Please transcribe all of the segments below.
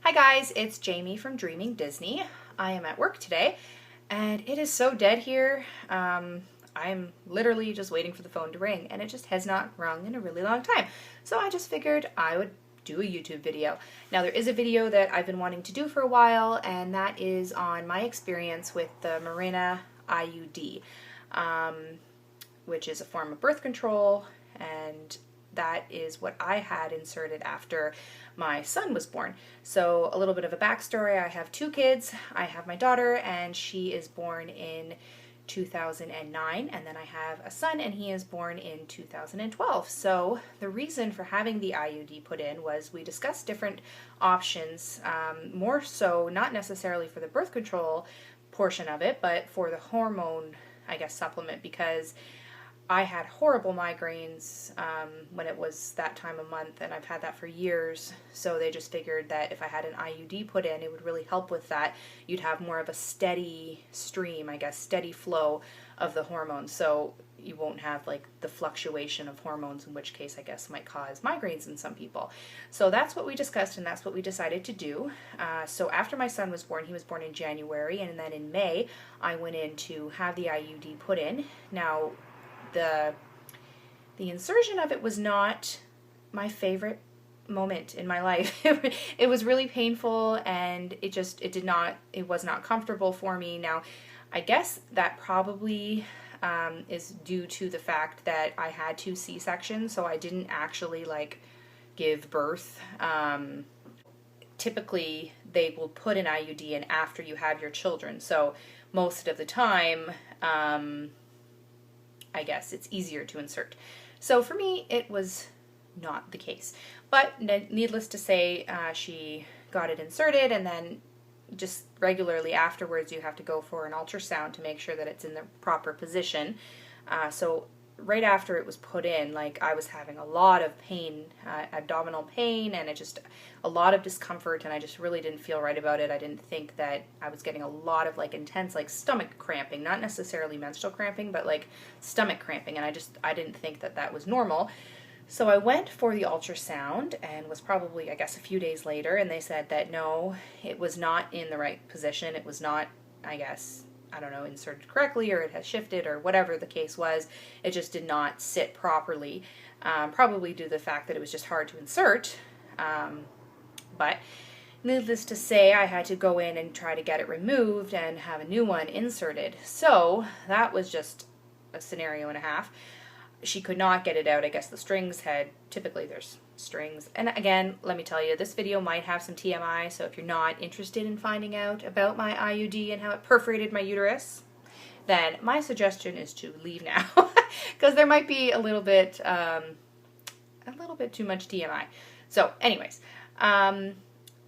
Hi guys, it's Jamie from Dreaming Disney. I am at work today and it is so dead here. I'm literally just waiting for the phone to ring and it just has not rung in a really long time. So I just figured I would do a YouTube video. Now there is a video that I've been wanting to do for a while, and that is on my experience with the MIRENA IUD, which is a form of birth control, and that is what I had inserted after my son was born. So a little bit of a backstory: I have two kids. I have my daughter, and she is born in 2009, and then I have a son, and he is born in 2012. So the reason for having the IUD put in was we discussed different options, more so not necessarily for the birth control portion of it, but for the hormone, I guess, supplement, because I had horrible migraines when it was that time of month, and I've had that for years. So they just figured that if I had an IUD put in, it would really help with that. You'd have more of a steady stream, I guess, steady flow of the hormones. So you won't have like the fluctuation of hormones, in which case I guess might cause migraines in some people. So that's what we discussed, and that's what we decided to do. So after my son was born, he was born in January, and then in May I went in to have the IUD put in. Now the insertion of it was not my favorite moment in my life. It was really painful, and it was not comfortable for me. Now, I guess that probably is due to the fact that I had two C-sections, so I didn't actually like give birth. Typically, they will put an IUD in after you have your children, so most of the time, I guess it's easier to insert. So for me, it was not the case. But needless to say, she got it inserted, and then just regularly afterwards you have to go for an ultrasound to make sure that it's in the proper position. So right after it was put in, like, I was having a lot of pain, abdominal pain, and a lot of discomfort, and I just really didn't feel right about it. I didn't think that I was getting a lot of like intense like stomach cramping, not necessarily menstrual cramping, but like stomach cramping, and I didn't think that that was normal. So I went for the ultrasound, and was probably, I guess, a few days later, and they said that no, it was not in the right position. It was not, I guess, I don't know, inserted correctly, or it has shifted, or whatever the case was. It just did not sit properly, probably due to the fact that it was just hard to insert. But needless to say, I had to go in and try to get it removed and have a new one inserted. So that was just a scenario and a half. She could not get it out. I guess the strings typically there's strings. And again, let me tell you, this video might have some TMI, so if you're not interested in finding out about my IUD and how it perforated my uterus, then my suggestion is to leave now, because there might be a little bit too much TMI. So anyways,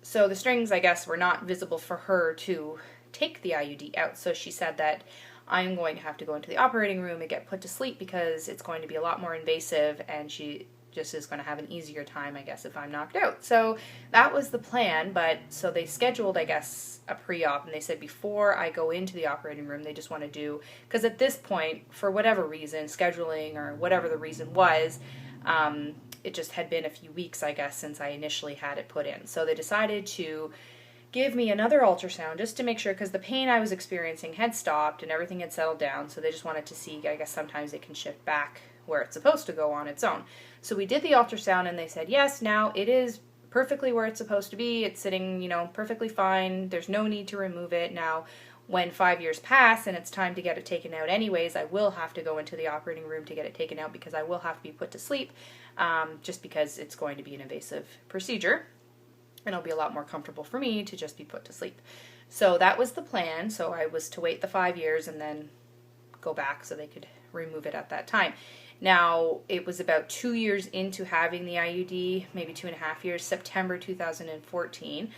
so the strings, I guess, were not visible for her to take the IUD out, so she said that I'm going to have to go into the operating room and get put to sleep because it's going to be a lot more invasive, and she just is going to have an easier time, I guess, if I'm knocked out. So that was the plan, but so they scheduled, I guess, a pre-op, and they said before I go into the operating room, they just want to do, because at this point, for whatever reason, scheduling or whatever the reason was, it just had been a few weeks, I guess, since I initially had it put in. So they decided to give me another ultrasound just to make sure, because the pain I was experiencing had stopped and everything had settled down, so they just wanted to see, I guess sometimes it can shift back where it's supposed to go on its own. So we did the ultrasound, and they said, yes, now it is perfectly where it's supposed to be. It's sitting, perfectly fine. There's no need to remove it. Now, when 5 years pass and it's time to get it taken out anyways, I will have to go into the operating room to get it taken out, because I will have to be put to sleep, just because it's going to be an invasive procedure. And it'll be a lot more comfortable for me to just be put to sleep. So that was the plan. So I was to wait the 5 years and then go back so they could remove it at that time. Now, it was about 2 years into having the IUD, maybe 2.5 years, September 2014.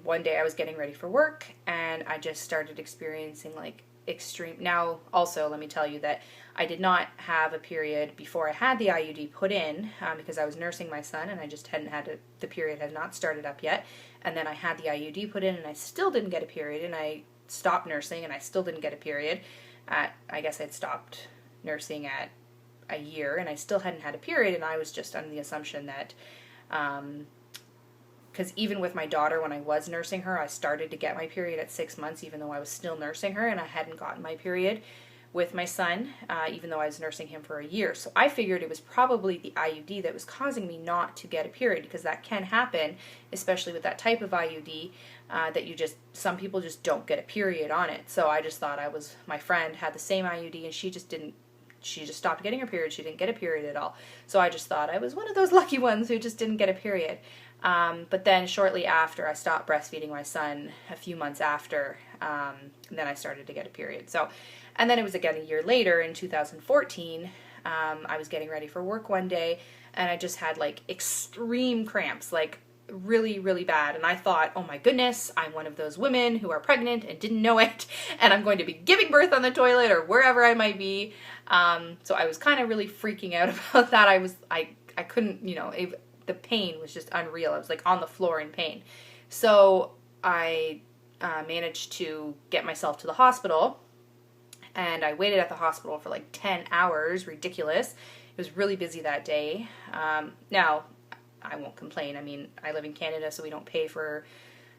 One day I was getting ready for work, and I just started experiencing like extreme. Now, also, let me tell you that I did not have a period before I had the IUD put in, because I was nursing my son, and I just hadn't had the period had not started up yet. And then I had the IUD put in, and I still didn't get a period, and I stopped nursing, and I still didn't get a period. I guess I'd stopped nursing at a year, and I still hadn't had a period, and I was just under the assumption that because even with my daughter, when I was nursing her, I started to get my period at 6 months, even though I was still nursing her, and I hadn't gotten my period with my son, even though I was nursing him for a year. So I figured it was probably the IUD that was causing me not to get a period, because that can happen, especially with that type of IUD, that some people just don't get a period on it. So I just thought my friend had the same IUD and she just stopped getting her period. She didn't get a period at all. So I just thought I was one of those lucky ones who just didn't get a period. But then shortly after, I stopped breastfeeding my son, a few months after, and then I started to get a period. And then it was again a year later in 2014, I was getting ready for work one day, and I just had like extreme cramps, like really, really bad. And I thought, oh my goodness, I'm one of those women who are pregnant and didn't know it, and I'm going to be giving birth on the toilet or wherever I might be. So I was kind of really freaking out about that. I couldn't, the pain was just unreal. I was like on the floor in pain. So I managed to get myself to the hospital, and I waited at the hospital for like 10 hours, ridiculous. It was really busy that day. Now, I won't complain. I mean, I live in Canada, so we don't pay for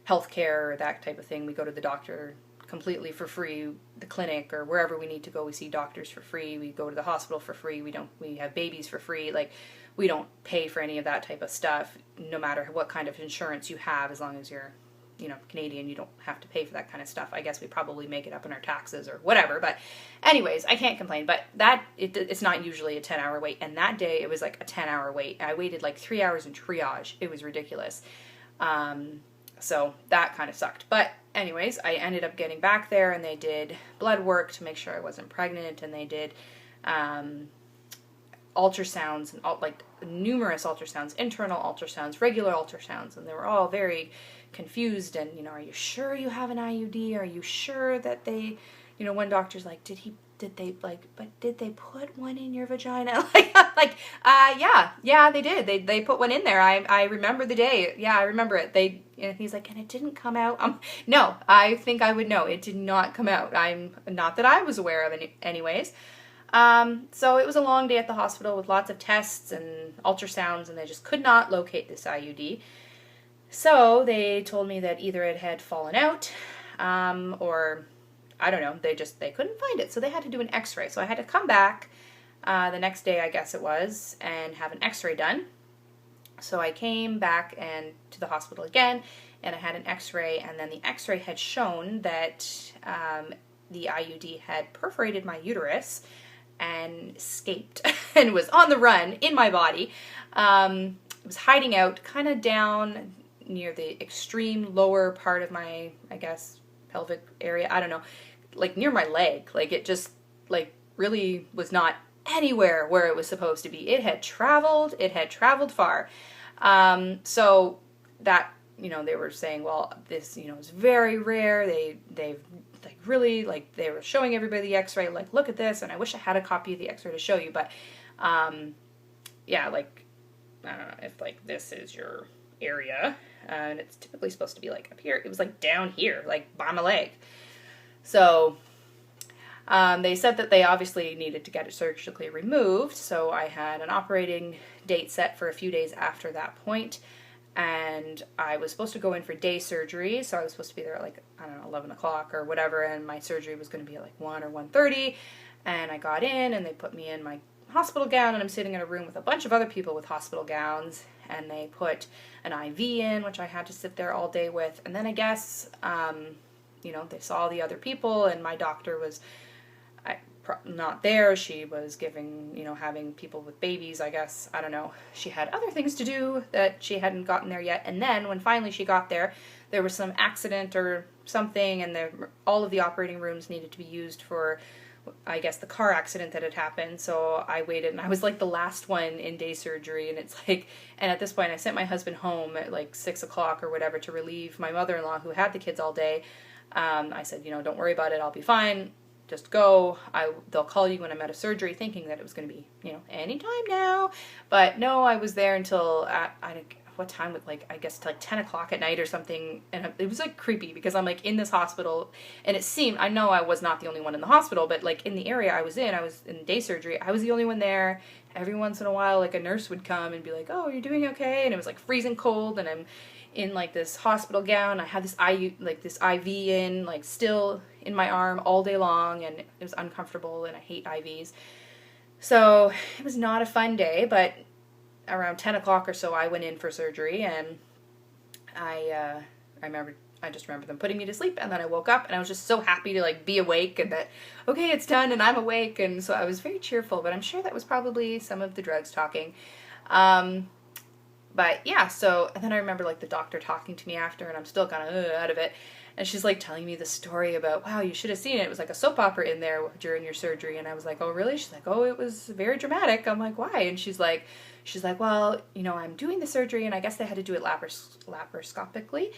healthcare or that type of thing. We go to the doctor completely for free, the clinic or wherever we need to go. We see doctors for free. We go to the hospital for free. We have babies for free. Like, we don't pay for any of that type of stuff, no matter what kind of insurance you have. As long as you're, Canadian, you don't have to pay for that kind of stuff. I guess we probably make it up in our taxes or whatever. But anyways, I can't complain. But it's not usually a 10-hour wait. And that day it was like a 10-hour wait. I waited like 3 hours in triage. It was ridiculous. So that kind of sucked. But anyways, I ended up getting back there, and they did blood work to make sure I wasn't pregnant, and they did ultrasounds, and like numerous ultrasounds, internal ultrasounds, regular ultrasounds, and they were all very confused. And are you sure you have an IUD? Are you sure that they, one doctor's like, did they put one in your vagina? Yeah, they did. They put one in there. I remember the day. Yeah, I remember it. And he's like, and it didn't come out. No, I think I would know. It did not come out. Not that I was aware of any, anyways. So it was a long day at the hospital with lots of tests and ultrasounds, and they just could not locate this IUD. So they told me that either it had fallen out, or I don't know, they couldn't find it. So they had to do an x-ray. So I had to come back, the next day, I guess it was, and have an x-ray done. So I came back to the hospital again, and I had an x-ray, and then the x-ray had shown that, the IUD had perforated my uterus and escaped and was on the run in my body. It was hiding out kind of down near the extreme lower part of my, I guess, pelvic area. I don't know, like near my leg. Like it just really was not anywhere where it was supposed to be. It had traveled far. So that, they were saying, well, this, is very rare. They've really, they were showing everybody the x-ray, look at this, and I wish I had a copy of the x-ray to show you, but, yeah, I don't know if, this is your area, and it's typically supposed to be, up here. It was, down here, by my leg. So, they said that they obviously needed to get it surgically removed, so I had an operating date set for a few days after that point. And I was supposed to go in for day surgery, so I was supposed to be there at 11 o'clock or whatever, and my surgery was going to be at 1 or 1:30, and I got in, and they put me in my hospital gown, and I'm sitting in a room with a bunch of other people with hospital gowns, and they put an IV in, which I had to sit there all day with, and then I guess, they saw the other people, and my doctor was not there. She was giving, having people with babies, I guess. I don't know. She had other things to do that she hadn't gotten there yet. And then when finally she got there, there was some accident or something, and all of the operating rooms needed to be used for, I guess, the car accident that had happened. So I waited, and I was the last one in day surgery, and it's and at this point I sent my husband home at 6 o'clock or whatever to relieve my mother-in-law who had the kids all day. I said, don't worry about it, I'll be fine. Just go. They'll call you when I'm out of surgery, thinking that it was going to be, anytime now. But no, I was there until, what time? I guess to 10 o'clock at night or something. And it was creepy because I'm in this hospital, and it seemed, I know I was not the only one in the hospital, but in the area I was in day surgery, I was the only one there. Every once in a while, a nurse would come and be like, oh, you're doing okay? And it was freezing cold, and I'm in like this hospital gown. I had this this IV in, like still in my arm all day long, and it was uncomfortable, and I hate IVs. So it was not a fun day, but around 10 o'clock or so I went in for surgery, and I just remember them putting me to sleep, and then I woke up and I was just so happy to like be awake and that, okay, it's done and I'm awake. And so I was very cheerful, but I'm sure that was probably some of the drugs talking. But yeah, so, and then I remember like the doctor talking to me after, and I'm still kind of out of it. And she's like telling me the story about, wow, you should have seen it. It was like a soap opera in there during your surgery. And I was like, oh, really? She's like, oh, it was very dramatic. I'm like, why? And she's like, well, you know, I'm doing the surgery, and I guess they had to do it laparoscopically.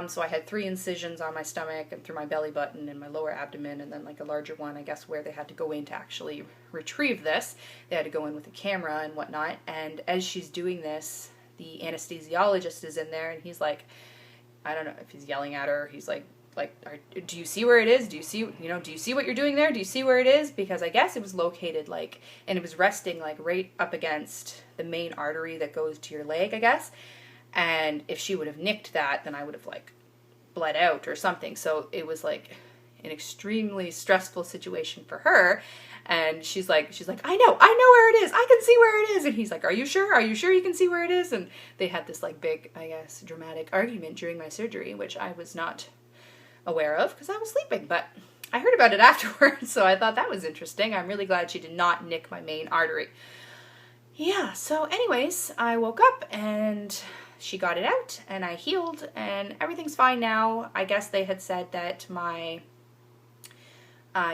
So I had 3 incisions on my stomach and through my belly button and my lower abdomen, and then like a larger one, I guess, where they had to go in to actually retrieve this. They had to go in with a camera and whatnot. And as she's doing this, the anesthesiologist is in there, and he's like, I don't know if he's yelling at her. He's like, do you see where it is? Do you see what you're doing there? Do you see where it is? Because I guess it was located like, and it was resting like right up against the main artery that goes to your leg, I guess. And if she would have nicked that, then I would have like bled out or something. So it was like an extremely stressful situation for her. And she's like, I know where it is. I can see where it is. And he's like, are you sure? Are you sure you can see where it is? And they had this like big, I guess, dramatic argument during my surgery, which I was not aware of because I was sleeping, but I heard about it afterwards. So I thought that was interesting. I'm really glad she did not nick my main artery. Yeah. So anyways, I woke up and she got it out and I healed and everything's fine now. I guess they had said that my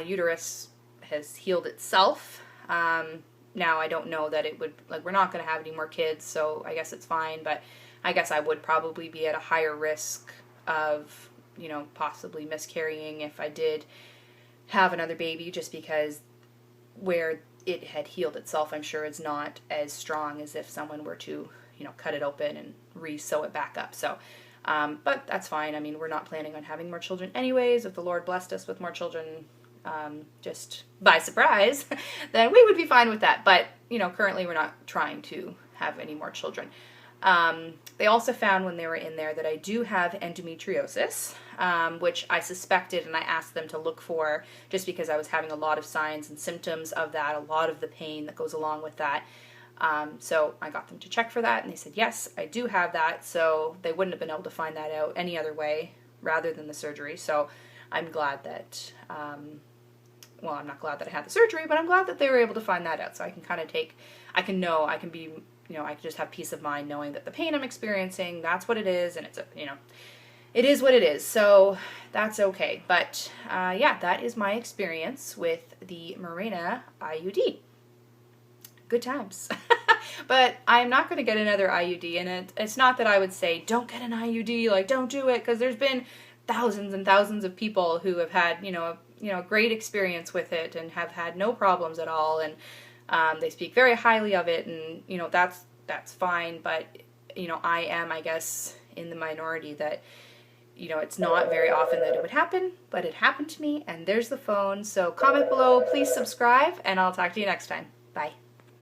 uterus has healed itself. Now I don't know that it would, like, we're not going to have any more kids, so I guess it's fine, but I guess I would probably be at a higher risk of, you know, possibly miscarrying if I did have another baby, just because where it had healed itself, I'm sure it's not as strong as if someone were to, you know, cut it open and re-sew it back up. So, but that's fine. I mean, we're not planning on having more children anyways. If the Lord blessed us with more children, just by surprise, then we would be fine with that. But, you know, currently we're not trying to have any more children. They also found when they were in there that I do have endometriosis, which I suspected, and I asked them to look for just because I was having a lot of signs and symptoms of that, a lot of the pain that goes along with that. So I got them to check for that, and they said, yes, I do have that. So they wouldn't have been able to find that out any other way rather than the surgery. So I'm glad that, well, I'm not glad that I had the surgery, but I'm glad that they were able to find that out. So I can kind of I can just have peace of mind knowing that the pain I'm experiencing, that's what it is, and it's, you know, it is what it is. So that's okay. But yeah, that is my experience with the MIRENA IUD. Good times. But I'm not going to get another IUD, and it's not that I would say, don't get an IUD, like, don't do it, because there's been thousands and thousands of people who have had, you know, great experience with it and have had no problems at all, and they speak very highly of it, and, you know, that's fine, but, you know, I am, I guess, in the minority that, you know, it's not very often that it would happen, but it happened to me, and there's the phone. So comment below, please subscribe, and I'll talk to you next time. Bye.